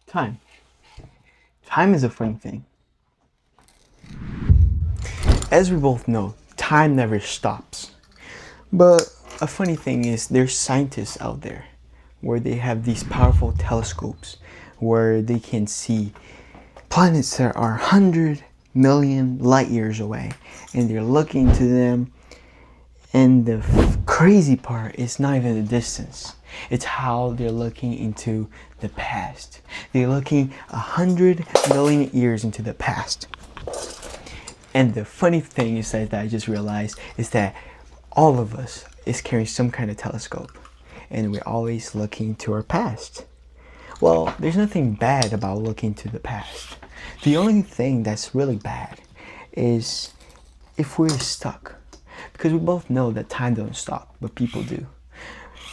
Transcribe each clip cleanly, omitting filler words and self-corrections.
Time. Time is a funny thing. As we both know, time never stops. But a funny thing is there's scientists out there where they have these powerful telescopes where they can see planets that are 100 million light years away, and they're looking to them, and the crazy part is not even the distance. It's how they're looking into the past. They're looking 100 million years into the past. And the funny thing is that I just realized is that all of us is carrying some kind of telescope, and we're always looking to our past. Well, there's nothing bad about looking to the past. The only thing that's really bad is if we're stuck, because we both know that time don't stop, but people do.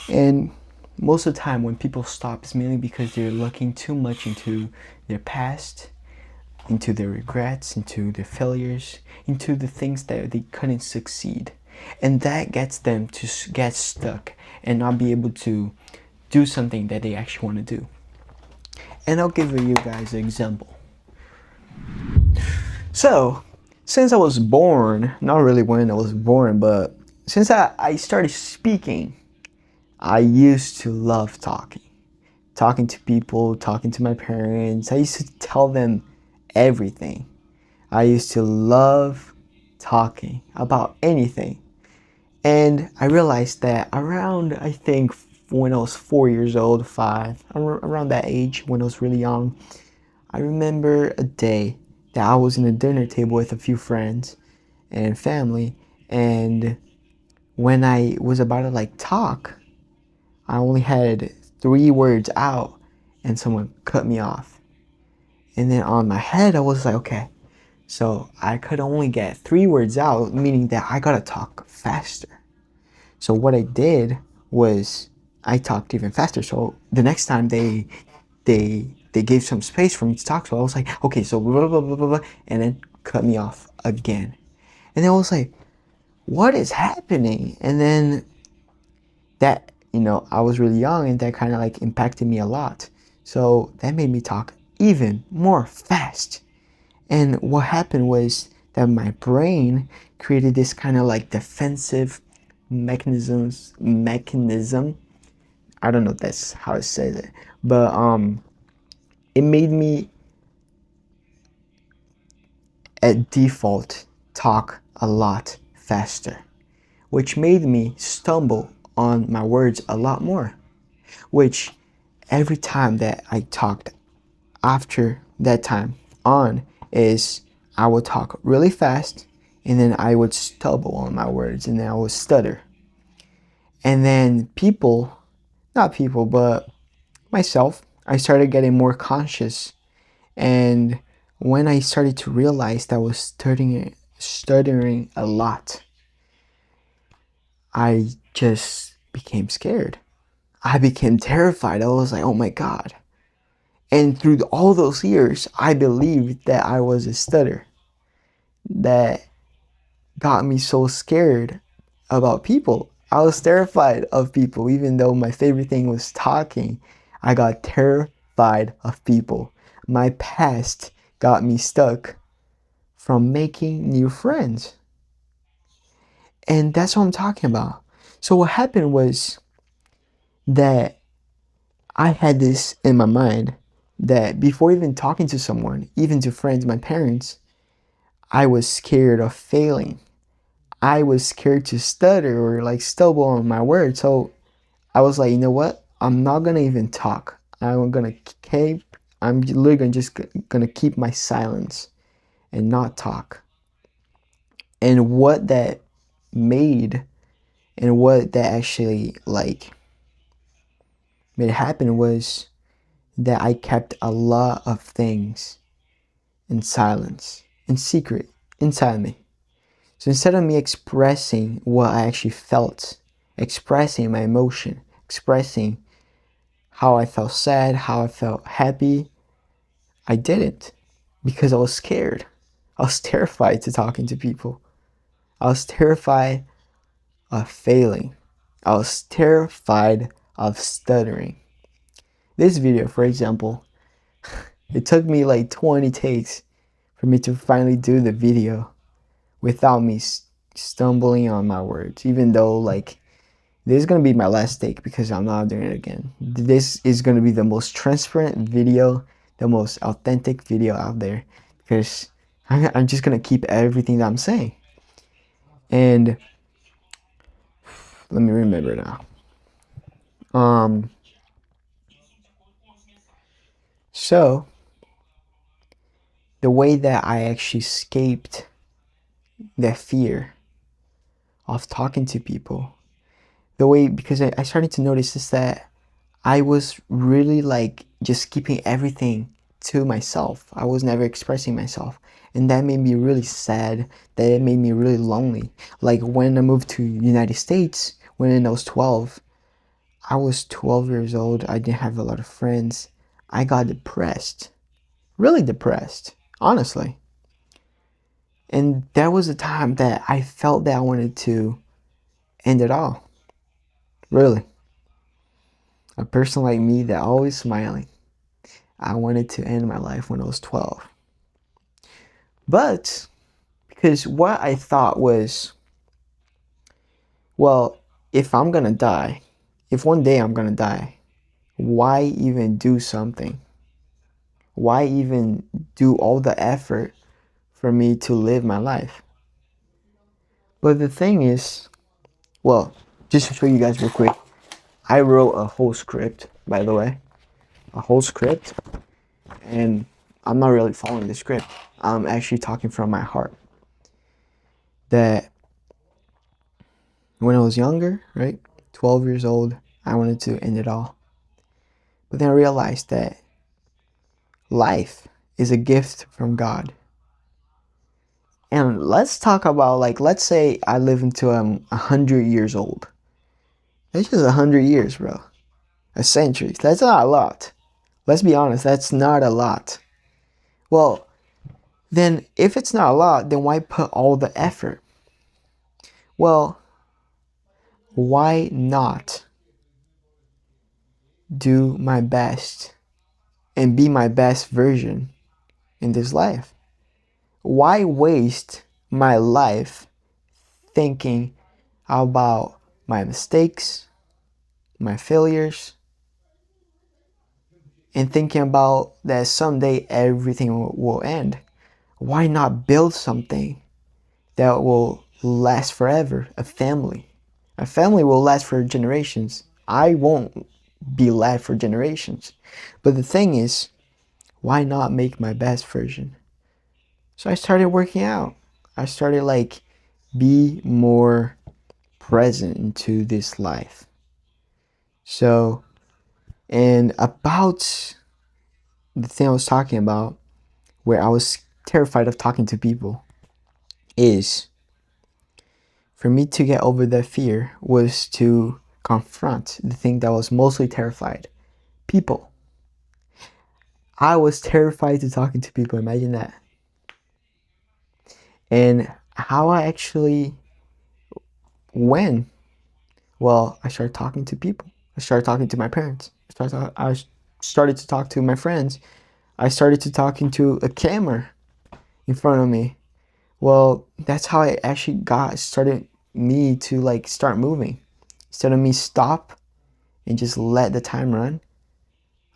And most of the time when people stop, it's mainly because they're looking too much into their past, into their regrets, into their failures, into the things that they couldn't succeed. And that gets them to get stuck and not be able to do something that they actually want to do. And I'll give you guys an example. So, since I was born, not really when I was born, but since I started speaking, I used to love talking. Talking to people, talking to my parents. I used to tell them everything. I used to love talking about anything. And I realized that around, I think, when I was 4 years old, around that age, when I was really young, I remember a day that I was in a dinner table with a few friends and family, and when I was about to talk, I only had 3 words out, and someone cut me off. And then on my head, I was like, okay, so I could only get 3 words out, meaning that I gotta talk faster. So what I did was I talked even faster. So the next time they gave some space for me to talk, so I was like, okay, so blah blah blah blah blah, and then cut me off again. And then I was like, what is happening? And then that, I was really young, and that kind of impacted me a lot. So that made me talk even more fast. And what happened was that my brain created this kind of defensive mechanism. I don't know if that's how it says it, but it made me at default talk a lot faster, which made me stumble on my words a lot more, which every time that I talked after that time on is I would talk really fast, and then I would stumble on my words, and then I would stutter. And then not people, but myself, I started getting more conscious. And when I started to realize that I was stuttering a lot, I just became scared. I became terrified. I was like, oh my God. And through all those years, I believed that I was a stutter. That got me so scared about people. I was terrified of people, even though my favorite thing was talking. I got terrified of people. My past got me stuck from making new friends. And that's what I'm talking about. So what happened was that I had this in my mind that before even talking to someone, even to friends, my parents, I was scared of failing. I was scared to stutter or stumble on my words. So I was like, you know what? I'm not gonna even talk. I'm literally gonna keep my silence and not talk. And what that made and what that actually made happen was that I kept a lot of things in silence, in secret, inside me. So instead of me expressing what I actually felt, expressing my emotion, expressing how I felt sad, how I felt happy, I didn't, because I was scared. I was terrified to talking to people. I was terrified of failing. I was terrified of stuttering. This video, for example, It took me like 20 takes for me to finally do the video without me stumbling on my words, even though like this is gonna be my last take because I'm not doing it again. This is gonna be the most transparent video, the most authentic video out there, because I'm just gonna keep everything that I'm saying. And let me remember now. So the way that I actually escaped that fear of talking to people, the way, because I started to notice is that I was really like just keeping everything to myself. I was never expressing myself. And that made me really sad. That made me really lonely. Like when I moved to United States, when I was 12, I was 12 years old. I didn't have a lot of friends. I got depressed. Really depressed, honestly. And that was the time that I felt that I wanted to end it all. Really. A person like me that always smiling. I wanted to end my life when I was 12. But because what I thought was, well, if I'm gonna die, if one day I'm gonna die, why even do something? Why even do all the effort for me to live my life? But the thing is, well, just to show you guys real quick, I wrote a whole script, by the way, a whole script, and I'm not really following the script. I'm actually talking from my heart. That when I was younger, right, 12 years old, I wanted to end it all. But then I realized that life is a gift from God. And let's talk about, like, let's say I live into 100 years old. That's just 100 years, bro. A century. That's not a lot. Let's be honest, that's not a lot. Well, then if it's not a lot, then why put all the effort? Well, why not do my best and be my best version in this life? Why waste my life thinking about my mistakes, my failures, and thinking about that someday everything will end? Why not build something that will last forever? A family. A family will last for generations. I won't be left for generations. But the thing is, why not make my best version? So I started working out. I started like be more present into this life. So, and about the thing I was talking about, where I was terrified of talking to people, is for me to get over that fear was to confront the thing that was mostly terrified: people. I was terrified to talking to people. Imagine that. And how I actually went. Well, I started talking to people. I started talking to my parents. I started to talk to my friends. I started to talking to a camera in front of me. Well, that's how I actually got started me to like start moving. Instead of me stop and just let the time run,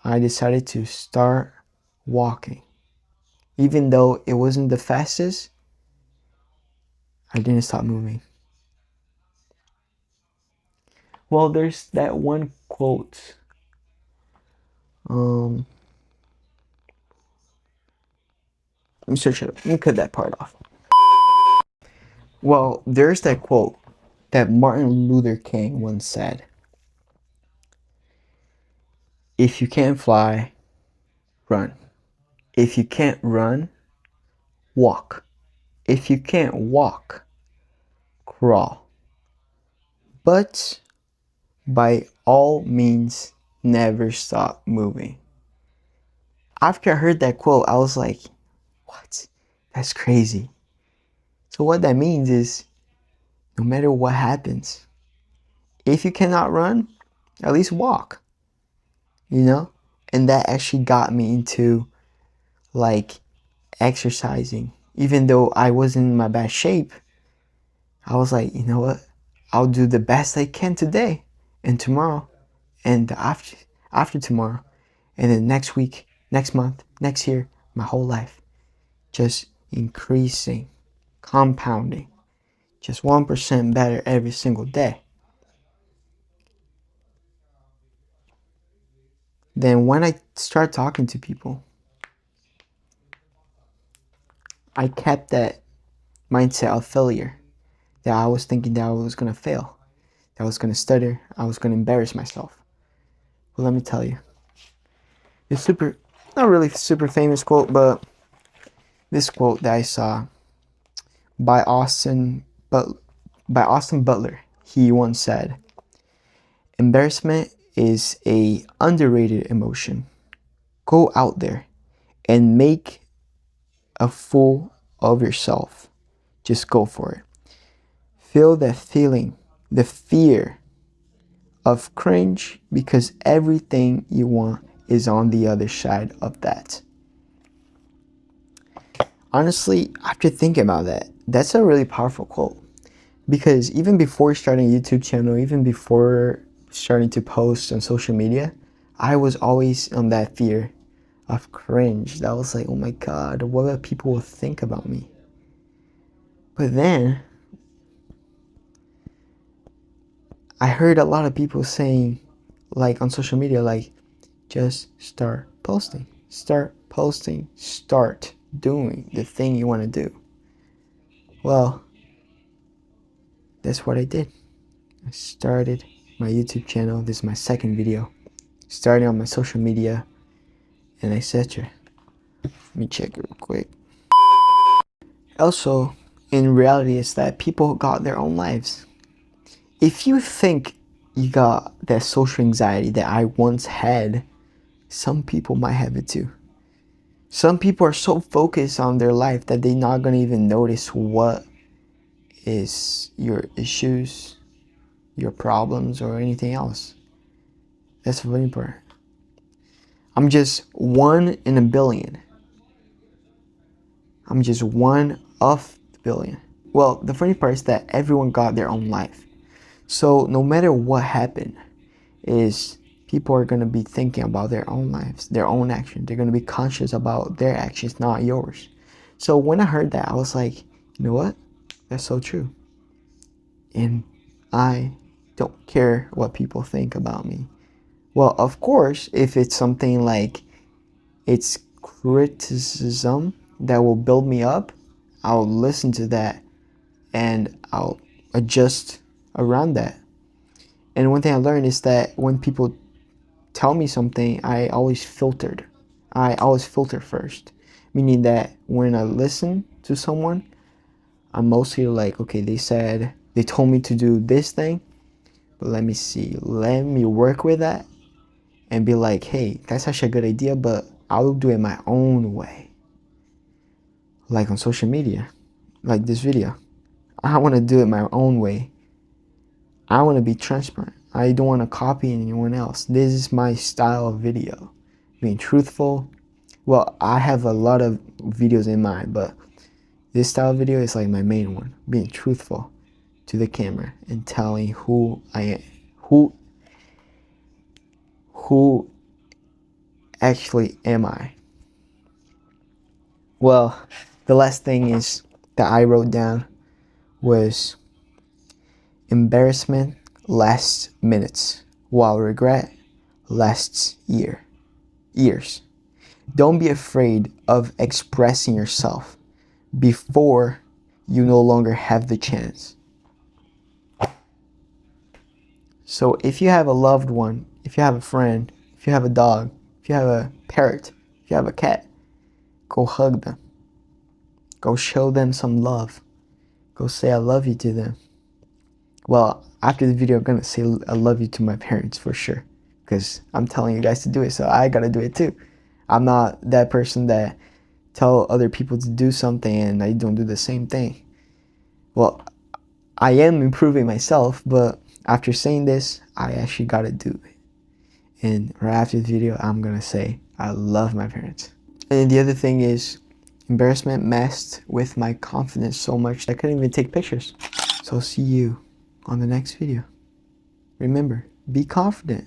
I decided to start walking. Even though it wasn't the fastest, I didn't stop moving. Well, there's that one quote. Let me search it up. Let me cut that part off. Well, there's that quote that Martin Luther King once said: if you can't fly, run. If you can't run, walk. If you can't walk, crawl. But by all means, never stop moving. After I heard that quote, I was like, what? That's crazy. So what that means is, no matter what happens, if you cannot run, at least walk, you know? And that actually got me into like exercising. Even though I wasn't in my best shape, I was like, you know what? I'll do the best I can today and tomorrow and after tomorrow and then next week, next month, next year, my whole life. Just increasing, compounding, just 1% better every single day. Then when I start talking to people, I kept that mindset of failure, that I was thinking that I was gonna fail, that I was gonna stutter, I was gonna embarrass myself. Well, let me tell you, this not really super famous quote, but this quote that I saw by but by Austin Butler. He once said, "Embarrassment is a underrated emotion. Go out there and make a fool of yourself. Just go for it. Feel that feeling, the fear of cringe, because everything you want is on the other side of that." Honestly, after thinking about that, that's a really powerful quote. Because even before starting a YouTube channel, even before starting to post on social media, I was always on that fear of cringe. That was like, oh my God, what will people think about me? But then I heard a lot of people saying, like on social media, like, just start posting, start doing the thing you want to do. Well, that's what I did. I started my YouTube channel. This is my second video. Starting on my social media and etc. Let me check it real quick. Also, in reality, it's that people got their own lives. If you think you got that social anxiety that I once had, some people might have it too. Some people are so focused on their life that they're not gonna even notice what is your issues, your problems, or anything else. That's the funny part. I'm just one in a billion. I'm just one of the billion. Well, the funny part is that everyone got their own life. So no matter what happened, is people are going to be thinking about their own lives, their own actions. They're going to be conscious about their actions, not yours. So when I heard that, I was like, you know what? That's so true. And I don't care what people think about me. Well, of course, if it's something like it's criticism that will build me up, I'll listen to that and I'll adjust around that. And one thing I learned is that when people tell me something, I always filter first. Meaning that when I listen to someone, I'm mostly like, okay, they told me to do this thing, but let me see. Let me work with that and be like, hey, that's actually a good idea, but I'll do it my own way. Like on social media, like this video. I want to do it my own way. I want to be transparent. I don't want to copy anyone else. This is my style of video. Being truthful. Well, I have a lot of videos in mind, but this style of video is like my main one. Being truthful to the camera and telling who I am, who actually am I. Well, the last thing is that I wrote down was embarrassment lasts minutes, while regret lasts years. Don't be afraid of expressing yourself before you no longer have the chance. So if you have a loved one, if you have a friend, if you have a dog, if you have a parrot, if you have a cat, go hug them. Go show them some love. Go say I love you to them. Well, after the video, I'm gonna say I love you to my parents for sure, because I'm telling you guys to do it, so I gotta do it too. I'm not that person that tell other people to do something and I don't do the same thing. Well, I am improving myself, but after saying this, I actually gotta do it. And right after the video, I'm gonna say I love my parents. And the other thing is, embarrassment messed with my confidence so much that I couldn't even take pictures. So I'll see you on the next video. Remember, be confident.